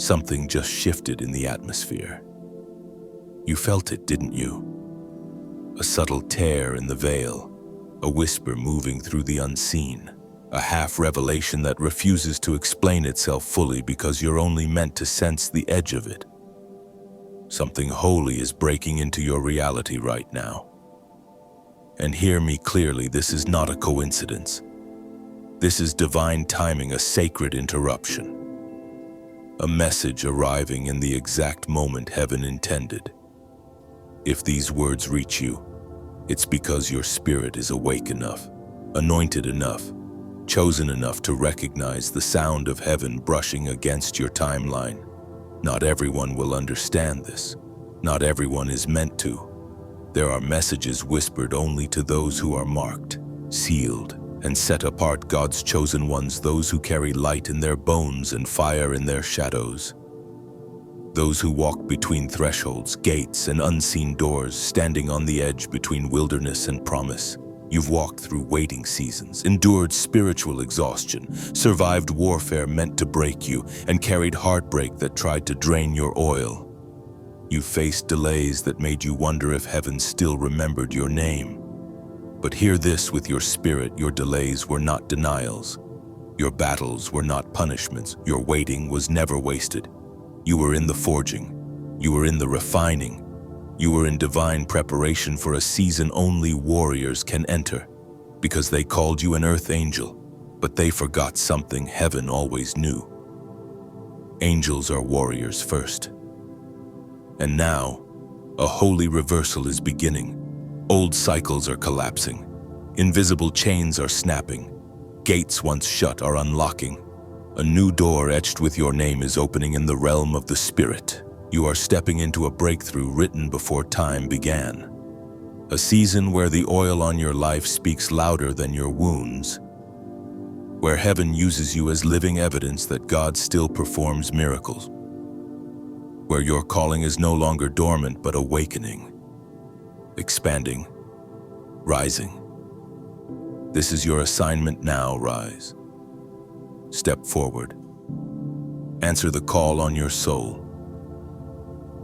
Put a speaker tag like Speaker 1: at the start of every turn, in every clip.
Speaker 1: Something just shifted in the atmosphere. You felt it, didn't you? A subtle tear in the veil, a whisper moving through the unseen, a half-revelation that refuses to explain itself fully because you're only meant to sense the edge of it. Something holy is breaking into your reality right now. And hear me clearly, this is not a coincidence. This is divine timing, a sacred interruption. A message arriving in the exact moment heaven intended. If these words reach you, it's because your spirit is awake enough, anointed enough, chosen enough to recognize the sound of heaven brushing against your timeline. Not everyone will understand this. Not everyone is meant to. There are messages whispered only to those who are marked, sealed, and set apart, God's chosen ones, those who carry light in their bones and fire in their shadows. Those who walk between thresholds, gates, and unseen doors, standing on the edge between wilderness and promise. You've walked through waiting seasons, endured spiritual exhaustion, survived warfare meant to break you, and carried heartbreak that tried to drain your oil. You faced delays that made you wonder if heaven still remembered your name. But hear this with your spirit: your delays were not denials. Your battles were not punishments. Your waiting was never wasted. You were in the forging. You were in the refining. You were in divine preparation for a season only warriors can enter, because they called you an earth angel, but they forgot something heaven always knew. Angels are warriors first. And now, a holy reversal is beginning. Old cycles are collapsing. Invisible chains are snapping. Gates once shut are unlocking. A new door etched with your name is opening in the realm of the Spirit. You are stepping into a breakthrough written before time began. A season where the oil on your life speaks louder than your wounds. Where heaven uses you as living evidence that God still performs miracles. Where your calling is no longer dormant but awakening, expanding, rising. This is your assignment now. Rise. Step forward. Answer the call on your soul.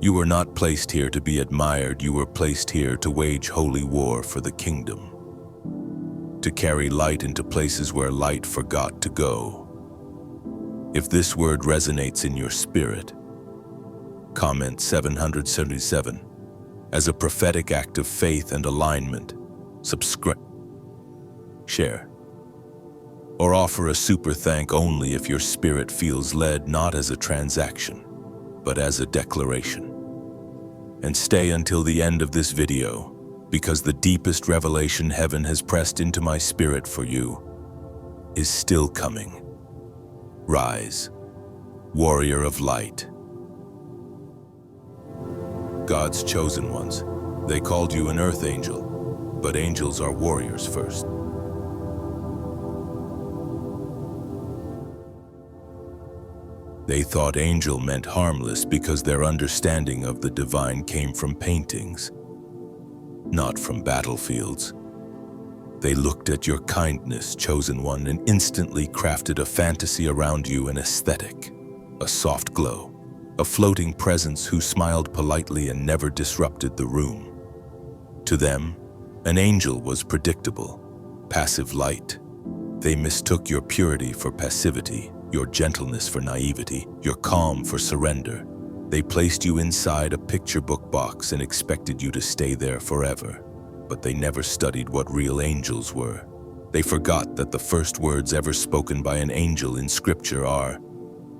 Speaker 1: You were not placed here to be admired. You were placed here to wage holy war for the kingdom. To carry light into places where light forgot to go. If this word resonates in your spirit, comment 777 as a prophetic act of faith and alignment. Subscribe, share, or offer a super thank only if your spirit feels led, not as a transaction, but as a declaration. And stay until the end of this video, because the deepest revelation heaven has pressed into my spirit for you is still coming. Rise, warrior of light. God's chosen ones. They called you an earth angel, but angels are warriors first. They thought angel meant harmless because their understanding of the divine came from paintings, not from battlefields. They looked at your kindness, chosen one, and instantly crafted a fantasy around you, an aesthetic, a soft glow, a floating presence who smiled politely and never disrupted the room. To them, an angel was predictable, passive light. They mistook your purity for passivity, your gentleness for naivety, your calm for surrender. They placed you inside a picture book box and expected you to stay there forever. But they never studied what real angels were. They forgot that the first words ever spoken by an angel in Scripture are,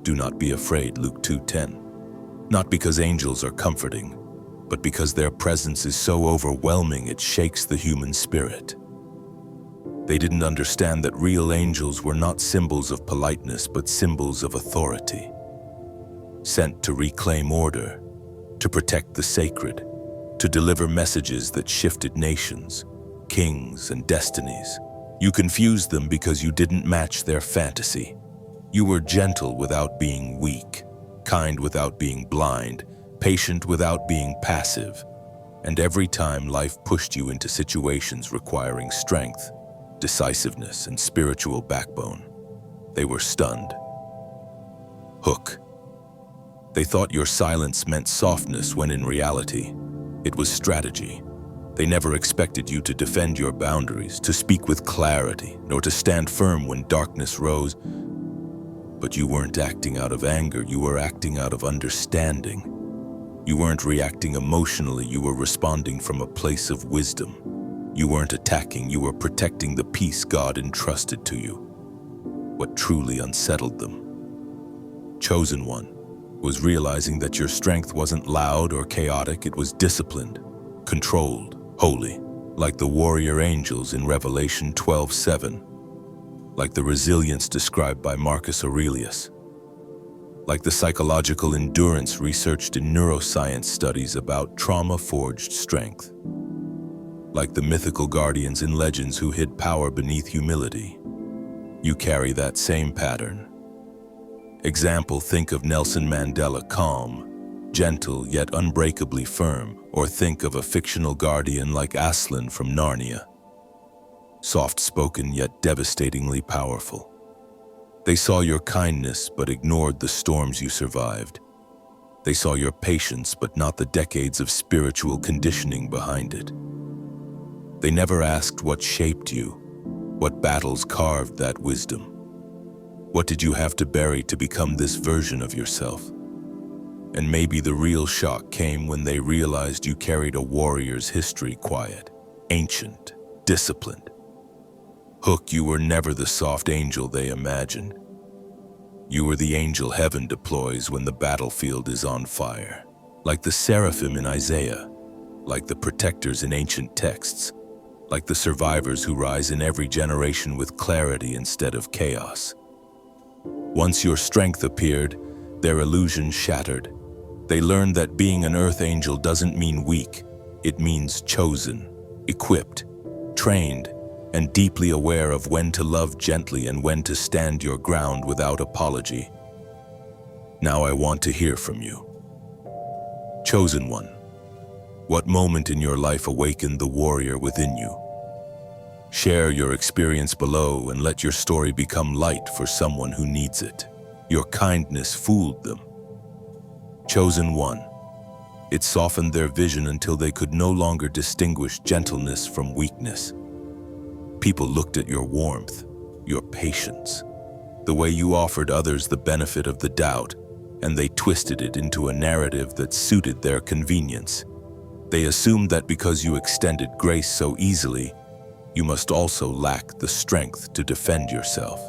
Speaker 1: "Do not be afraid," Luke 2:10. Not because angels are comforting, but because their presence is so overwhelming it shakes the human spirit. They didn't understand that real angels were not symbols of politeness, but symbols of authority. Sent to reclaim order, to protect the sacred, to deliver messages that shifted nations, kings, and destinies. You confused them because you didn't match their fantasy. You were gentle without being weak, kind without being blind, patient without being passive. And every time life pushed you into situations requiring strength, decisiveness, and spiritual backbone, they were stunned. Hook. They thought your silence meant softness when in reality, it was strategy. They never expected you to defend your boundaries, to speak with clarity, nor to stand firm when darkness rose. But you weren't acting out of anger, you were acting out of understanding. You weren't reacting emotionally, you were responding from a place of wisdom. You weren't attacking, you were protecting the peace God entrusted to you. What truly unsettled them, Chosen One, was realizing that your strength wasn't loud or chaotic, it was disciplined, controlled, holy, like the warrior angels in Revelation 12:7, like the resilience described by Marcus Aurelius, like the psychological endurance researched in neuroscience studies about trauma-forged strength, like the mythical guardians in legends who hid power beneath humility. You carry that same pattern. Example, think of Nelson Mandela, calm, gentle yet unbreakably firm, or think of a fictional guardian like Aslan from Narnia, soft-spoken yet devastatingly powerful. They saw your kindness but ignored the storms you survived. They saw your patience but not the decades of spiritual conditioning behind it. They never asked what shaped you, what battles carved that wisdom. What did you have to bury to become this version of yourself? And maybe the real shock came when they realized you carried a warrior's history, quiet, ancient, disciplined. Hook, you were never the soft angel they imagined. You were the angel heaven deploys when the battlefield is on fire. Like the seraphim in Isaiah, like the protectors in ancient texts, like the survivors who rise in every generation with clarity instead of chaos. Once your strength appeared, their illusion shattered. They learned that being an earth angel doesn't mean weak. It means chosen, equipped, trained, and deeply aware of when to love gently and when to stand your ground without apology. Now I want to hear from you. Chosen One, what moment in your life awakened the warrior within you? Share your experience below and let your story become light for someone who needs it. Your kindness fooled them. Chosen One, it softened their vision until they could no longer distinguish gentleness from weakness. People looked at your warmth, your patience, the way you offered others the benefit of the doubt, and they twisted it into a narrative that suited their convenience. They assumed that because you extended grace so easily, you must also lack the strength to defend yourself.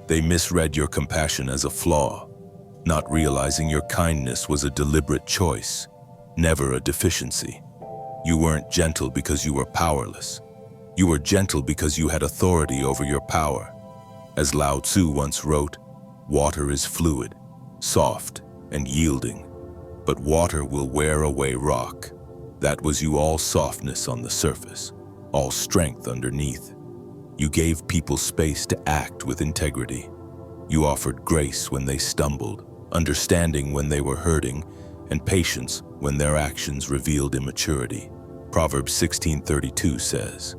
Speaker 1: They misread your compassion as a flaw, not realizing your kindness was a deliberate choice, never a deficiency. You weren't gentle because you were powerless. You were gentle because you had authority over your power. As Lao Tzu once wrote, water is fluid, soft, and yielding, but water will wear away rock. That was you, all softness on the surface, all strength underneath. You gave people space to act with integrity. You offered grace when they stumbled, understanding when they were hurting, and patience when their actions revealed immaturity. Proverbs 16:32 says,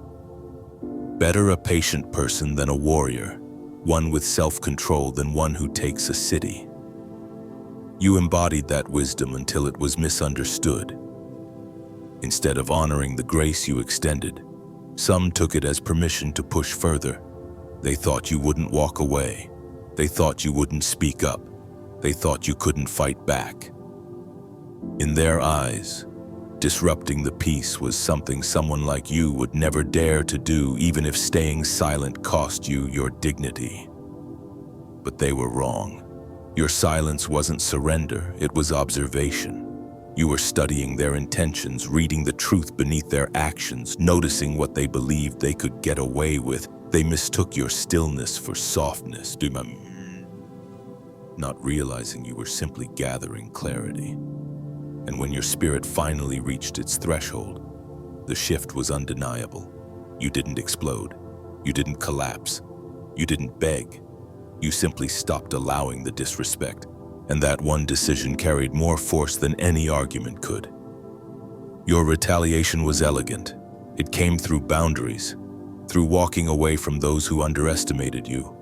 Speaker 1: "Better a patient person than a warrior, one with self-control than one who takes a city." You embodied that wisdom until it was misunderstood. Instead of honoring the grace you extended, some took it as permission to push further. They thought you wouldn't walk away. They thought you wouldn't speak up. They thought you couldn't fight back. In their eyes, disrupting the peace was something someone like you would never dare to do, even if staying silent cost you your dignity. But they were wrong. Your silence wasn't surrender, it was observation. You were studying their intentions, reading the truth beneath their actions, noticing what they believed they could get away with. They mistook your stillness for softness, not realizing you were simply gathering clarity. And when your spirit finally reached its threshold, the shift was undeniable. You didn't explode. You didn't collapse. You didn't beg. You simply stopped allowing the disrespect. And that one decision carried more force than any argument could. Your retaliation was elegant. It came through boundaries, through walking away from those who underestimated you,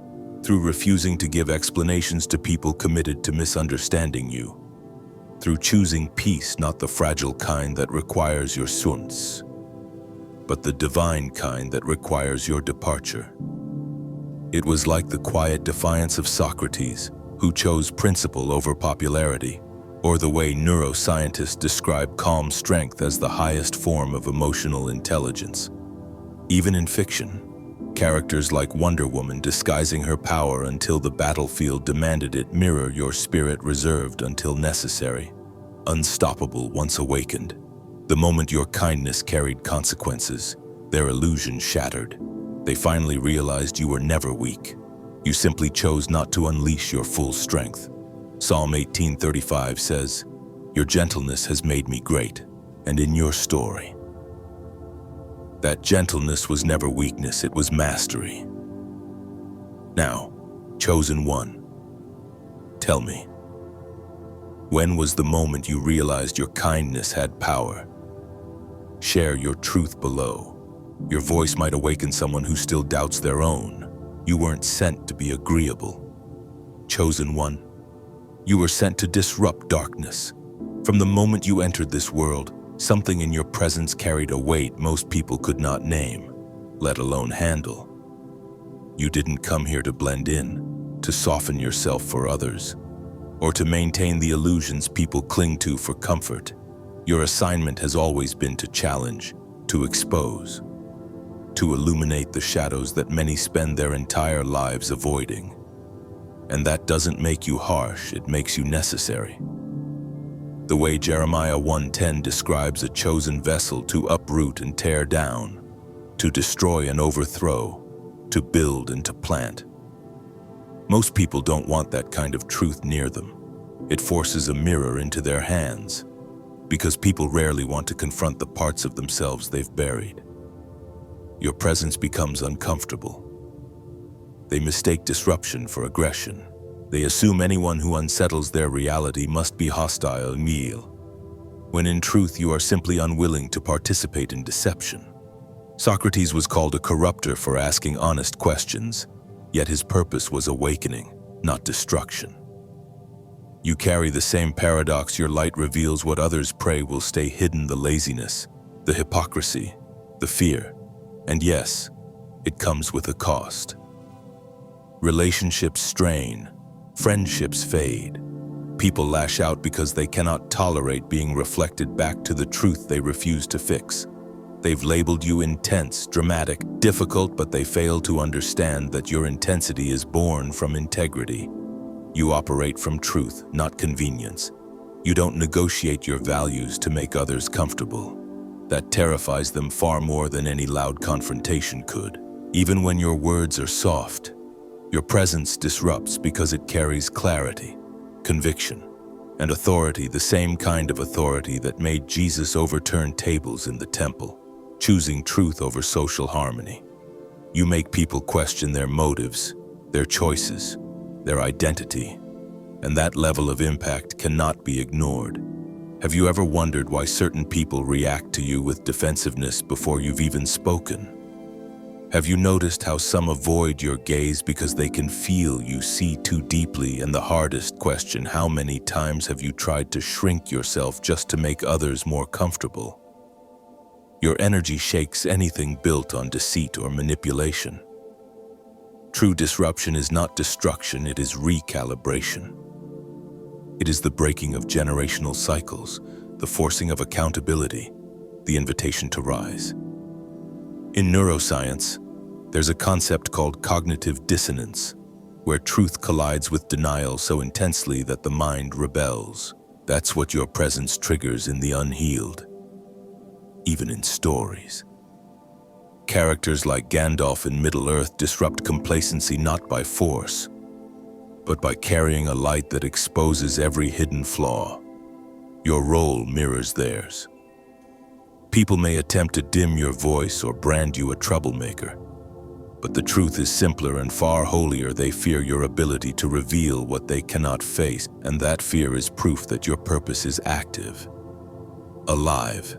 Speaker 1: through refusing to give explanations to people committed to misunderstanding you, through choosing peace, not the fragile kind that requires your sunz, but the divine kind that requires your departure. It was like the quiet defiance of Socrates, who chose principle over popularity, or the way neuroscientists describe calm strength as the highest form of emotional intelligence. Even in fiction, characters like Wonder Woman disguising her power until the battlefield demanded it mirror your spirit reserved until necessary, unstoppable once awakened. The moment your kindness carried consequences, their illusion shattered. They finally realized you were never weak. You simply chose not to unleash your full strength. Psalm 18:35 says, "Your gentleness has made me great," and in your story, that gentleness was never weakness, it was mastery. Now, chosen one, tell me, when was the moment you realized your kindness had power? Share your truth below. Your voice might awaken someone who still doubts their own. You weren't sent to be agreeable. Chosen one, you were sent to disrupt darkness. From the moment you entered this world, something in your presence carried a weight most people could not name, let alone handle. You didn't come here to blend in, to soften yourself for others, or to maintain the illusions people cling to for comfort. Your assignment has always been to challenge, to expose, to illuminate the shadows that many spend their entire lives avoiding. And that doesn't make you harsh, it makes you necessary. The way Jeremiah 1:10 describes a chosen vessel to uproot and tear down, to destroy and overthrow, to build and to plant. Most people don't want that kind of truth near them. It forces a mirror into their hands, because people rarely want to confront the parts of themselves they've buried. Your presence becomes uncomfortable. They mistake disruption for aggression. They assume anyone who unsettles their reality must be hostile, when in truth you are simply unwilling to participate in deception. Socrates was called a corrupter for asking honest questions, yet his purpose was awakening, not destruction. You carry the same paradox. Your light reveals what others pray will stay hidden: the laziness, the hypocrisy, the fear. And yes, it comes with a cost. Relationships strain, friendships fade. People lash out because they cannot tolerate being reflected back to the truth they refuse to fix. They've labeled you intense, dramatic, difficult, but they fail to understand that your intensity is born from integrity. You operate from truth, not convenience. You don't negotiate your values to make others comfortable. That terrifies them far more than any loud confrontation could. Even when your words are soft, your presence disrupts because it carries clarity, conviction, and authority, the same kind of authority that made Jesus overturn tables in the temple, choosing truth over social harmony. You make people question their motives, their choices, their identity, and that level of impact cannot be ignored. Have you ever wondered why certain people react to you with defensiveness before you've even spoken? Have you noticed how some avoid your gaze because they can feel you see too deeply? And the hardest question, how many times have you tried to shrink yourself just to make others more comfortable? Your energy shakes anything built on deceit or manipulation. True disruption is not destruction, it is recalibration. It is the breaking of generational cycles, the forcing of accountability, the invitation to rise. In neuroscience, there's a concept called cognitive dissonance, where truth collides with denial so intensely that the mind rebels. That's what your presence triggers in the unhealed, even in stories. Characters like Gandalf in Middle-earth disrupt complacency not by force, but by carrying a light that exposes every hidden flaw. Your role mirrors theirs. People may attempt to dim your voice or brand you a troublemaker, but the truth is simpler and far holier. They fear your ability to reveal what they cannot face, and that fear is proof that your purpose is active, alive,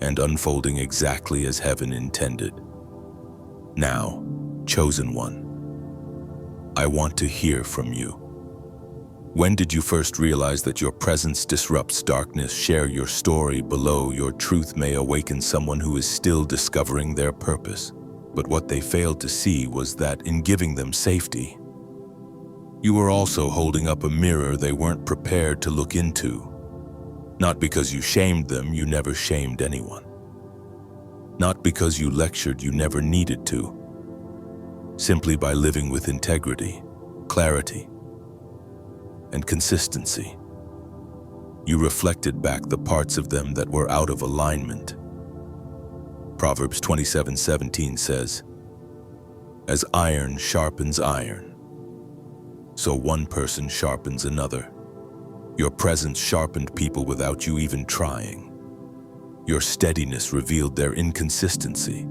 Speaker 1: and unfolding exactly as heaven intended. Now, chosen one, I want to hear from you. When did you first realize that your presence disrupts darkness? Share your story below. Your truth may awaken someone who is still discovering their purpose. But what they failed to see was that in giving them safety, you were also holding up a mirror they weren't prepared to look into. Not because you shamed them, you never shamed anyone. Not because you lectured, you never needed to. Simply by living with integrity, clarity, and consistency, you reflected back the parts of them that were out of alignment. Proverbs 27:17 says, "As iron sharpens iron, so one person sharpens another." Your presence sharpened people without you even trying. Your steadiness revealed their inconsistency.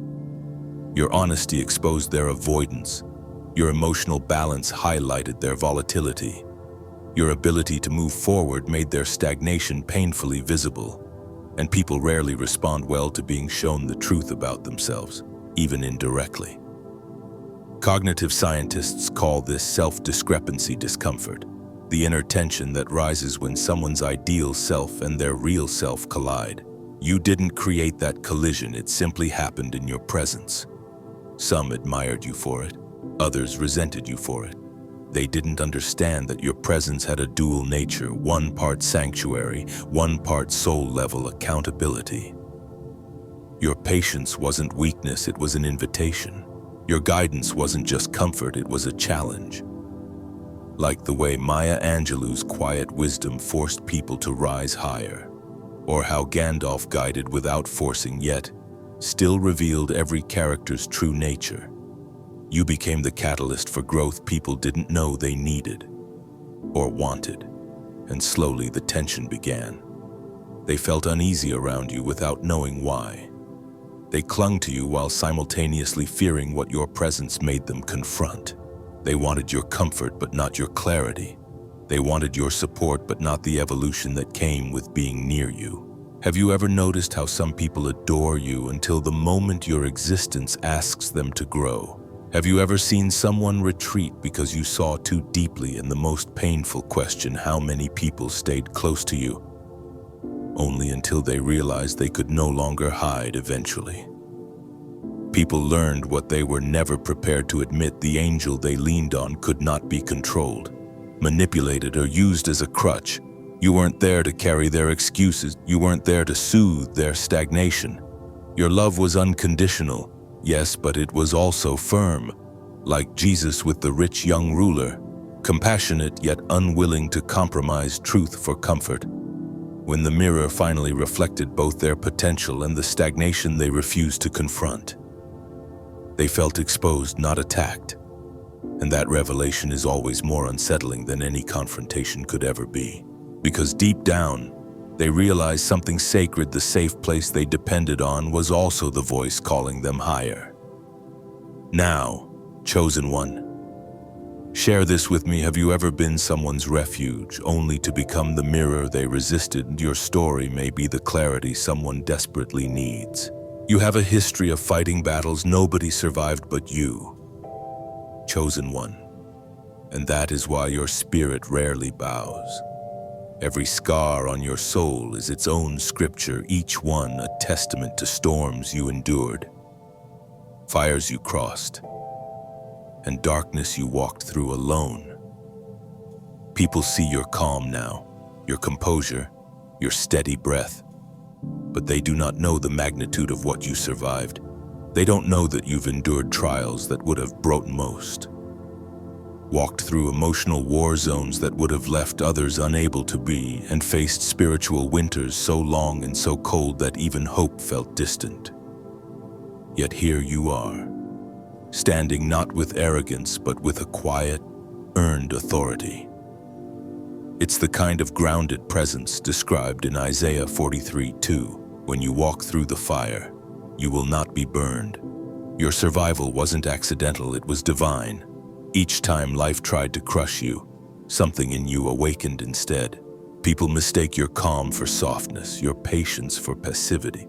Speaker 1: Your honesty exposed their avoidance. Your emotional balance highlighted their volatility. Your ability to move forward made their stagnation painfully visible. And people rarely respond well to being shown the truth about themselves, even indirectly. Cognitive scientists call this self-discrepancy discomfort, the inner tension that rises when someone's ideal self and their real self collide. You didn't create that collision, it simply happened in your presence. Some admired you for it, others resented you for it. They didn't understand that your presence had a dual nature, one part sanctuary, one part soul-level accountability. Your patience wasn't weakness, it was an invitation. Your guidance wasn't just comfort, it was a challenge. Like the way Maya Angelou's quiet wisdom forced people to rise higher, or how Gandalf guided without forcing yet still revealed every character's true nature. You became the catalyst for growth people didn't know they needed or wanted, and slowly the tension began. They felt uneasy around you without knowing why. They clung to you while simultaneously fearing what your presence made them confront. They wanted your comfort but not your clarity. They wanted your support but not the evolution that came with being near you. Have you ever noticed how some people adore you until the moment your existence asks them to grow? Have you ever seen someone retreat because you saw too deeply in the most painful question, how many people stayed close to you? Only until they realized they could no longer hide eventually. People learned what they were never prepared to admit: the angel they leaned on could not be controlled, manipulated, or used as a crutch. You weren't there to carry their excuses. You weren't there to soothe their stagnation. Your love was unconditional. Yes, but it was also firm, like Jesus with the rich young ruler, compassionate yet unwilling to compromise truth for comfort. When the mirror finally reflected both their potential and the stagnation they refused to confront, they felt exposed, not attacked. And that revelation is always more unsettling than any confrontation could ever be. Because deep down, they realized something sacred. The safe place they depended on was also the voice calling them higher. Now, chosen one, share this with me. Have you ever been someone's refuge, only to become the mirror they resisted? Your story may be the clarity someone desperately needs. You have a history of fighting battles nobody survived but you, chosen one. And that is why your spirit rarely bows. Every scar on your soul is its own scripture, each one a testament to storms you endured, fires you crossed, and darkness you walked through alone. People see your calm now, your composure, your steady breath, but they do not know the magnitude of what you survived. They don't know that you've endured trials that would have broken most, walked through emotional war zones that would have left others unable to be, and faced spiritual winters so long and so cold that even hope felt distant. Yet here you are, standing not with arrogance but with a quiet, earned authority. It's the kind of grounded presence described in Isaiah 43:2. When you walk through the fire, you will not be burned. Your survival wasn't accidental, it was divine. Each time life tried to crush you, something in you awakened instead. People mistake your calm for softness, your patience for passivity.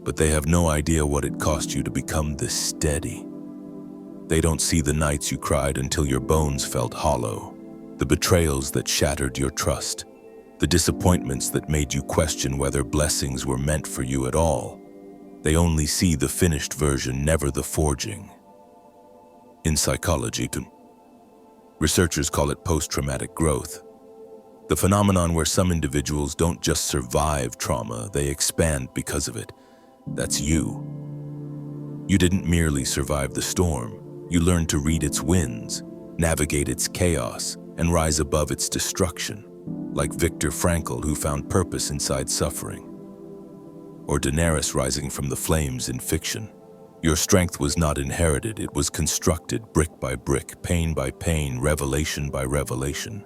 Speaker 1: But they have no idea what it cost you to become this steady, They don't see the nights you cried until your bones felt hollow, the betrayals that shattered your trust, the disappointments that made you question whether blessings were meant for you at all. They only see the finished version, never the forging. In psychology, researchers call it post-traumatic growth, the phenomenon where some individuals don't just survive trauma, they expand because of it. That's you. You didn't merely survive the storm. You learned to read its winds, navigate its chaos, and rise above its destruction, like Viktor Frankl, who found purpose inside suffering, or Daenerys rising from the flames in fiction. Your strength was not inherited, it was constructed brick by brick, pain by pain, revelation by revelation.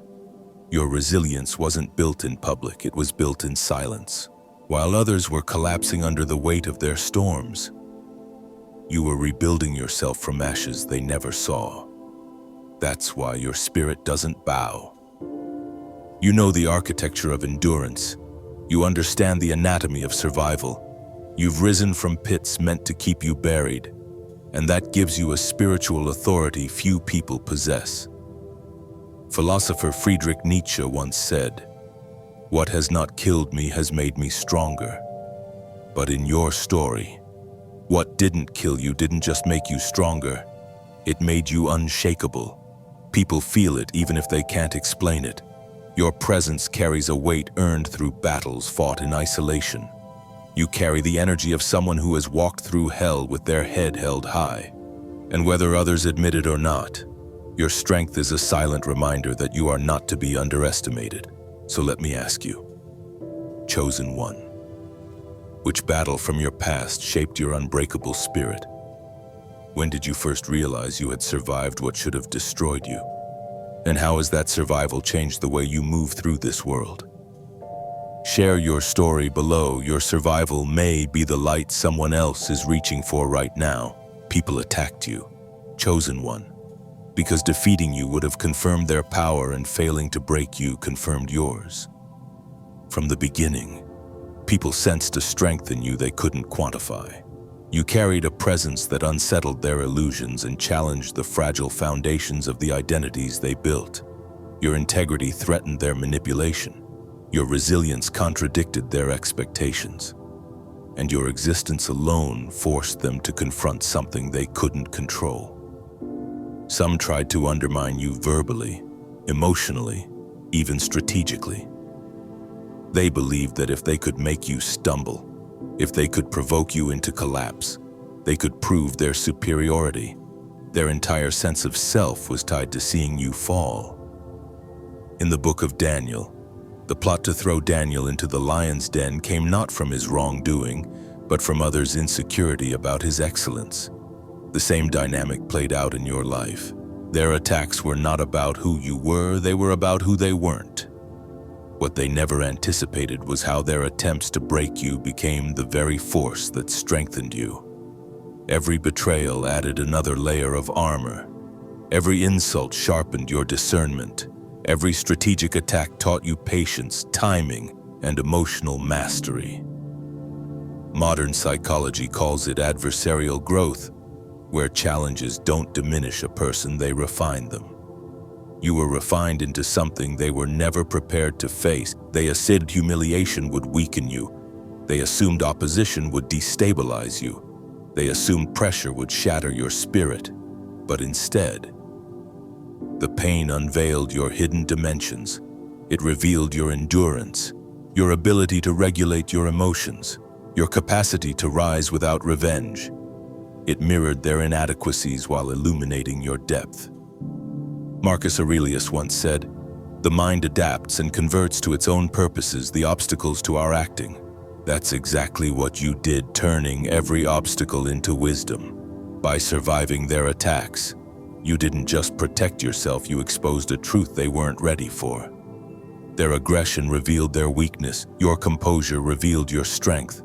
Speaker 1: Your resilience wasn't built in public, it was built in silence. While others were collapsing under the weight of their storms, you were rebuilding yourself from ashes they never saw. That's why your spirit doesn't bow. You know the architecture of endurance. You understand the anatomy of survival. You've risen from pits meant to keep you buried, and that gives you a spiritual authority few people possess. Philosopher Friedrich Nietzsche once said, "What has not killed me has made me stronger." But in your story, what didn't kill you didn't just make you stronger, it made you unshakable. People feel it even if they can't explain it. Your presence carries a weight earned through battles fought in isolation. You carry the energy of someone who has walked through hell with their head held high. And whether others admit it or not, your strength is a silent reminder that you are not to be underestimated. So let me ask you, chosen one, which battle from your past shaped your unbreakable spirit? When did you first realize you had survived what should have destroyed you? And how has that survival changed the way you move through this world? Share your story below. Your survival may be the light someone else is reaching for right now. People attacked you, chosen one, because defeating you would have confirmed their power and failing to break you confirmed yours. From the beginning, people sensed a strength in you they couldn't quantify. You carried a presence that unsettled their illusions and challenged the fragile foundations of the identities they built. Your integrity threatened their manipulation. Your resilience contradicted their expectations. And your existence alone forced them to confront something they couldn't control. Some tried to undermine you verbally, emotionally, even strategically. They believed that if they could make you stumble, if they could provoke you into collapse, they could prove their superiority. Their entire sense of self was tied to seeing you fall. In the book of Daniel, the plot to throw Daniel into the lion's den came not from his wrongdoing, but from others' insecurity about his excellence. The same dynamic played out in your life. Their attacks were not about who you were, they were about who they weren't. What they never anticipated was how their attempts to break you became the very force that strengthened you. Every betrayal added another layer of armor. Every insult sharpened your discernment. Every strategic attack taught you patience, timing, and emotional mastery. Modern psychology calls it adversarial growth, where challenges don't diminish a person, they refine them. You were refined into something they were never prepared to face. They assumed humiliation would weaken you. They assumed opposition would destabilize you. They assumed pressure would shatter your spirit. But instead, the pain unveiled your hidden dimensions. It revealed your endurance, your ability to regulate your emotions, your capacity to rise without revenge. It mirrored their inadequacies while illuminating your depth. Marcus Aurelius once said, "The mind adapts and converts to its own purposes the obstacles to our acting." That's exactly what you did, turning every obstacle into wisdom. By surviving their attacks, you didn't just protect yourself, you exposed a truth they weren't ready for. Their aggression revealed their weakness, your composure revealed your strength.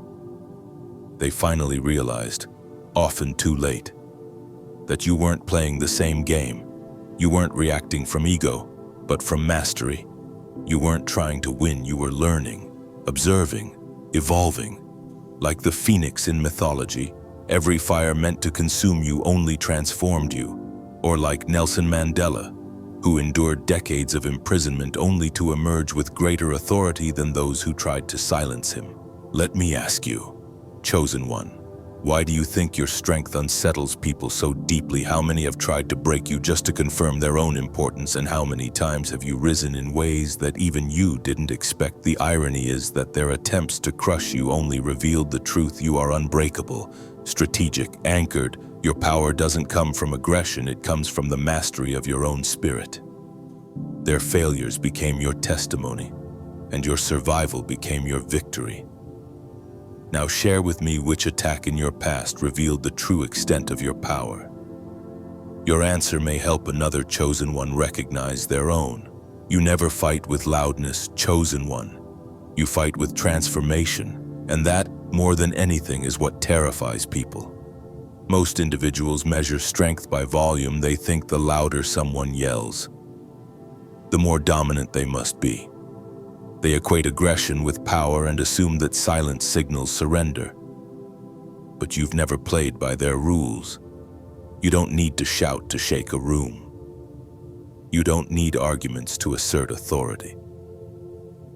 Speaker 1: They finally realized, often too late, that you weren't playing the same game. You weren't reacting from ego, but from mastery. You weren't trying to win, you were learning, observing, evolving. Like the phoenix in mythology, every fire meant to consume you only transformed you. Or like Nelson Mandela, who endured decades of imprisonment only to emerge with greater authority than those who tried to silence him. Let me ask you, chosen one, why do you think your strength unsettles people so deeply? How many have tried to break you just to confirm their own importance, and how many times have you risen in ways that even you didn't expect? The irony is that their attempts to crush you only revealed the truth: you are unbreakable, strategic, anchored. Your power doesn't come from aggression, it comes from the mastery of your own spirit. Their failures became your testimony, and your survival became your victory. Now share with me which attack in your past revealed the true extent of your power. Your answer may help another chosen one recognize their own. You never fight with loudness, chosen one. You fight with transformation, and that, more than anything, is what terrifies people. Most individuals measure strength by volume. They think the louder someone yells, the more dominant they must be. They equate aggression with power and assume that silence signals surrender. But you've never played by their rules. You don't need to shout to shake a room. You don't need arguments to assert authority.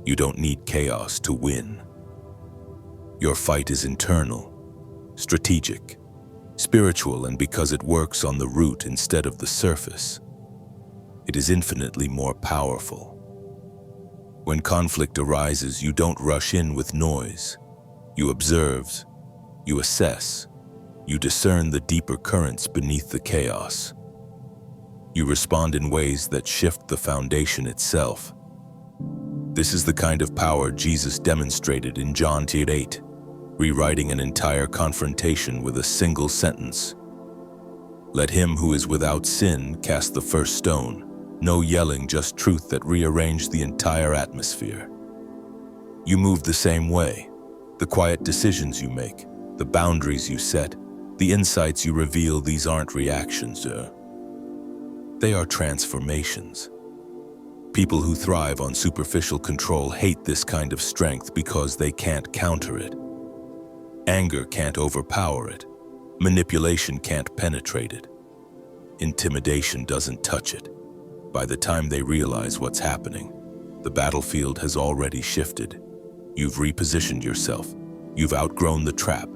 Speaker 1: You don't need chaos to win. Your fight is internal, strategic, spiritual, and because it works on the root instead of the surface, it is infinitely more powerful. When conflict arises, you don't rush in with noise. You observe, you assess, you discern the deeper currents beneath the chaos. You respond in ways that shift the foundation itself. This is the kind of power Jesus demonstrated in John 8, rewriting an entire confrontation with a single sentence. Let him who is without sin cast the first stone. No yelling, just truth that rearranged the entire atmosphere. You move the same way. The quiet decisions you make, the boundaries you set, the insights you reveal, these aren't reactions, they are transformations. People who thrive on superficial control hate this kind of strength because they can't counter it. Anger can't overpower it. Manipulation can't penetrate it. Intimidation doesn't touch it. By the time they realize what's happening, the battlefield has already shifted. You've repositioned yourself. You've outgrown the trap.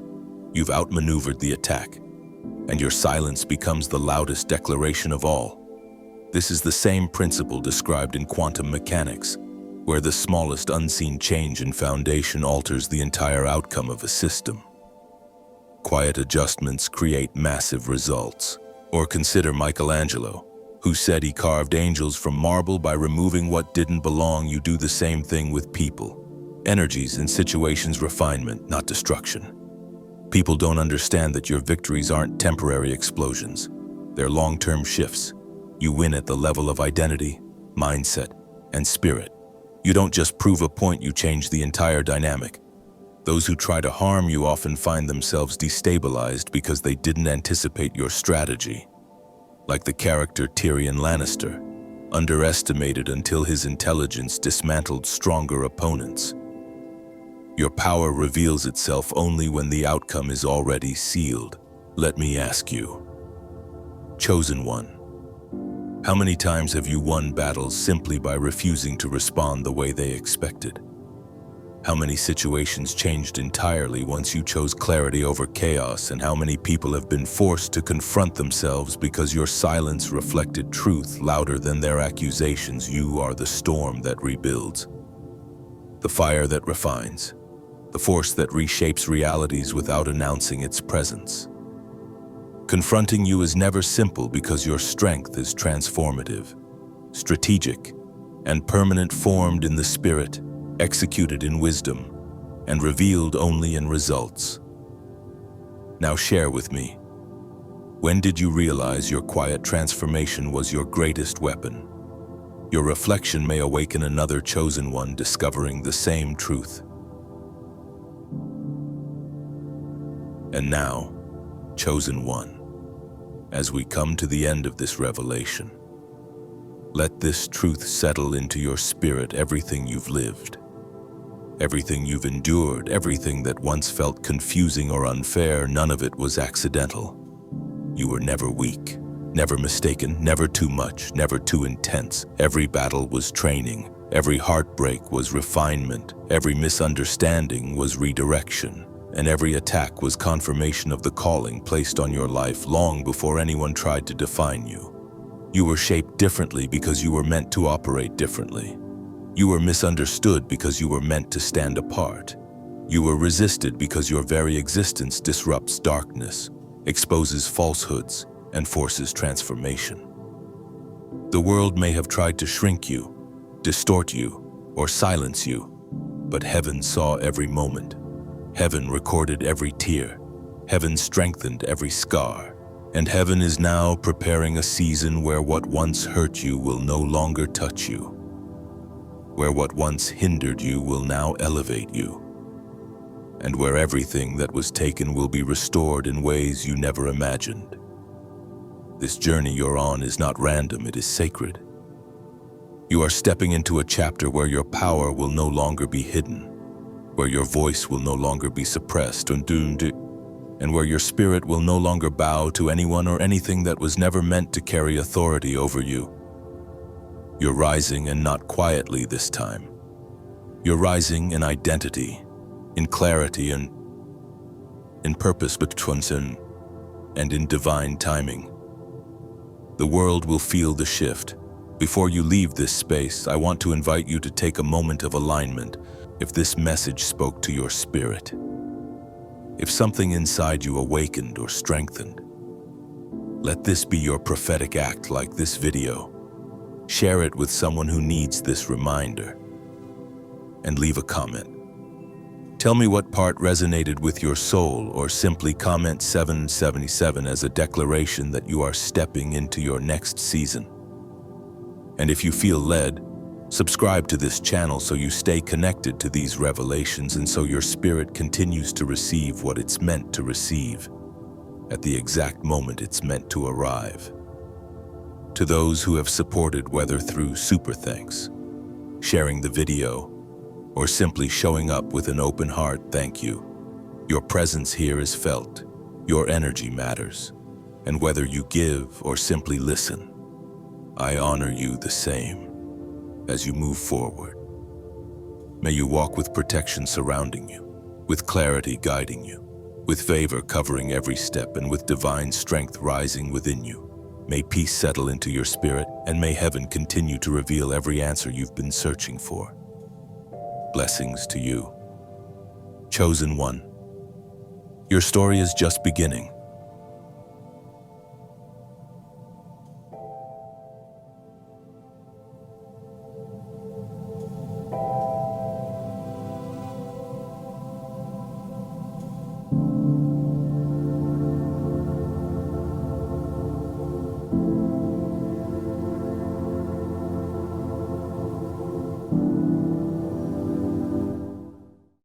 Speaker 1: You've outmaneuvered the attack. And your silence becomes the loudest declaration of all. This is the same principle described in quantum mechanics, where the smallest unseen change in foundation alters the entire outcome of a system. Quiet adjustments create massive results. Or consider Michelangelo, who said he carved angels from marble by removing what didn't belong. You do the same thing with people, energies, and situations. Refinement, not destruction. People don't understand that your victories aren't temporary explosions. They're long-term shifts. You win at the level of identity, mindset, and spirit. You don't just prove a point, you change the entire dynamic. Those who try to harm you often find themselves destabilized because they didn't anticipate your strategy. Like the character Tyrion Lannister, underestimated until his intelligence dismantled stronger opponents. Your power reveals itself only when the outcome is already sealed. Let me ask you, chosen one, how many times have you won battles simply by refusing to respond the way they expected? How many situations changed entirely once you chose clarity over chaos, and how many people have been forced to confront themselves because your silence reflected truth louder than their accusations? You are the storm that rebuilds, the fire that refines, the force that reshapes realities without announcing its presence. Confronting you is never simple because your strength is transformative, strategic, and permanent, formed in the spirit, executed in wisdom, and revealed only in results. Now share with me, when did you realize your quiet transformation was your greatest weapon? Your reflection may awaken another chosen one discovering the same truth. And now, chosen one, as we come to the end of this revelation, let this truth settle into your spirit. Everything you've lived, everything you've endured, everything that once felt confusing or unfair, none of it was accidental. You were never weak. Never mistaken, never too much, never too intense. Every battle was training. Every heartbreak was refinement. Every misunderstanding was redirection. And every attack was confirmation of the calling placed on your life long before anyone tried to define you. You were shaped differently because you were meant to operate differently. You were misunderstood because you were meant to stand apart. You were resisted because your very existence disrupts darkness, exposes falsehoods, and forces transformation. The world may have tried to shrink you, distort you, or silence you, but heaven saw every moment. Heaven recorded every tear. Heaven strengthened every scar. And heaven is now preparing a season where what once hurt you will no longer touch you. Where what once hindered you will now elevate you. And where everything that was taken will be restored in ways you never imagined. This journey you're on is not random, it is sacred. You are stepping into a chapter where your power will no longer be hidden, where your voice will no longer be suppressed, and where your spirit will no longer bow to anyone or anything that was never meant to carry authority over you. You're rising, and not quietly this time. You're rising in identity, in clarity, and in purpose, and in divine timing. The world will feel the shift. Before you leave this space, I want to invite you to take a moment of alignment. If this message spoke to your spirit, if something inside you awakened or strengthened, let this be your prophetic act like this video. Share it with someone who needs this reminder. And leave a comment. Tell me what part resonated with your soul, or simply comment 777 as a declaration that you are stepping into your next season. And if you feel led, subscribe to this channel so you stay connected to these revelations and so your spirit continues to receive what it's meant to receive at the exact moment it's meant to arrive. To those who have supported, whether through super thanks, sharing the video, or simply showing up with an open heart, thank you. Your presence here is felt. Your energy matters. And whether you give or simply listen, I honor you the same as you move forward. May you walk with protection surrounding you, with clarity guiding you, with favor covering every step, and with divine strength rising within you. May peace settle into your spirit, and may heaven continue to reveal every answer you've been searching for. Blessings to you. Chosen one. Your story is just beginning.